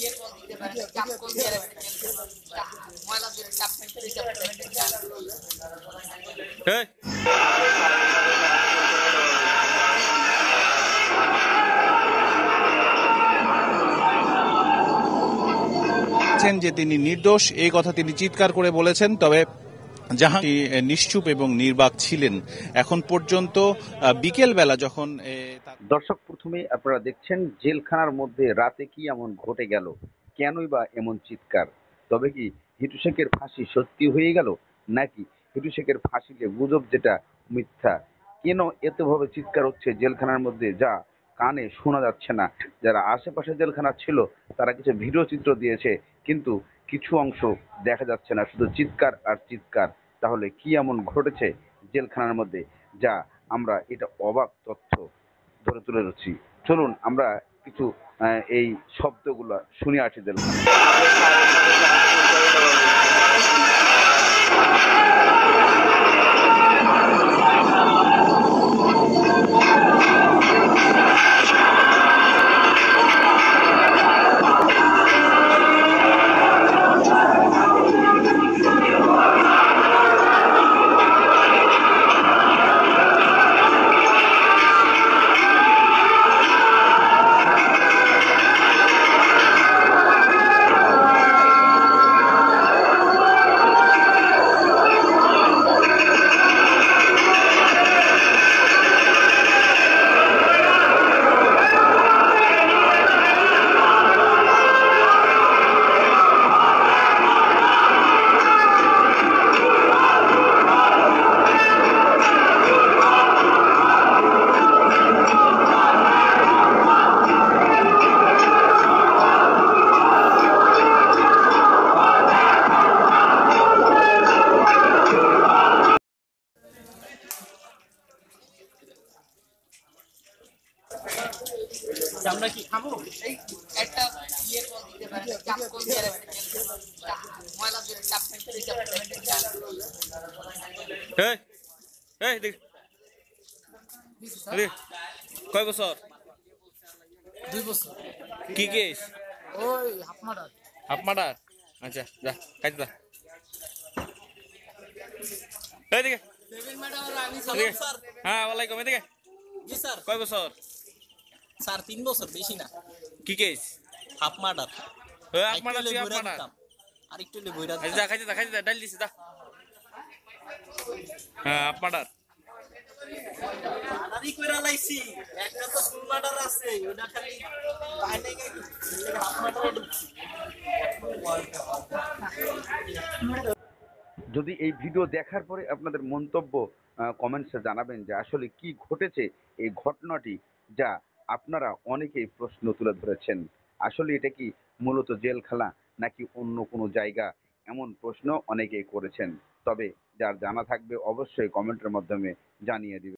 Hey. যে তিনি নির্দোষ এই কথা তিনি চিৎকার করে বলেছেন। তবে জাহাঙ্গীর নিশ্চুপ এবং নির্বাক ছিলেন এখন পর্যন্ত। বিকেল বেলা যখন দর্শক, প্রথমে আপনারা দেখছেন জেলখানার মধ্যে রাতে কি এমন ঘটে গেল, কেনই বা এমন চিৎকার? তবে কি হিটু শেখের ফাঁসি সত্যি হয়ে গেল, নাকি হিটু শেখের ফাঁসিতে গুজব যেটা মিথ্যা? কেন এতভাবে চিৎকার হচ্ছে জেলখানার মধ্যে, যা কানে শোনা যাচ্ছে না? যারা আশেপাশে জেলখানা ছিল তারা কিছু ভিডিও চিত্র দিয়েছে, কিন্তু কিছু অংশ দেখা যাচ্ছে না, শুধু চিৎকার আর চিৎকার। তাহলে কি এমন ঘটেছে জেলখানার মধ্যে, যা আমরা এটা অবাক তথ্য ধরে তুলে ধরছি। চলুন আমরা কিছু এই শব্দগুলো শুনে আসি জেলখানা। আমরা কি খাবো? এই একটা ইয়ের বল দিতে পারে, চাপ কোন দিয়ে রাখতে ময়লা দিয়ে চাপ মেরে চাপ এই এই দেখ দেখ কয় বছর? 2 বছর। কি কেস? ওই হাফ মার্ডার। Half murder? আচ্ছা যা খাইতে যা। এই দিকে সেভেন মার্ডার। আমি সালাম স্যার। হ্যাঁ ওয়ালাইকুম। এদিকে। জি স্যার। কয় বছর? স্যার 3 বছর, বেশি না। কি কেস? Half murder. ওই হাফ মার্ডার তুই হাফ মার্ডার। আর একটু লে বইরা আচ্ছা যা খাইতে যা ডাল দিছি যা। হ্যাঁ হাফ মার্ডার। আদারি কইরা লাইছি। একটা তো ফুল মার্ডার আছে, ওটা খালি বাইরে গিয়ে হাফ মার্ডারে ঢুকছি। যদি এই ভিডিও দেখার পরে আপনাদের মন্তব্য কমেন্টসে জানাবেন যে আসলে কি ঘটেছে এই ঘটনাটি, যা আপনারা অনেকেই প্রশ্ন তুলে ধরেছেন। আসলে এটা কি মূলত জেলখানা নাকি অন্য কোনো জায়গা, এমন প্রশ্ন অনেকেই করেছেন। তবে যার জানা থাকবে অবশ্যই কমেন্টের মাধ্যমে জানিয়ে দিবেন।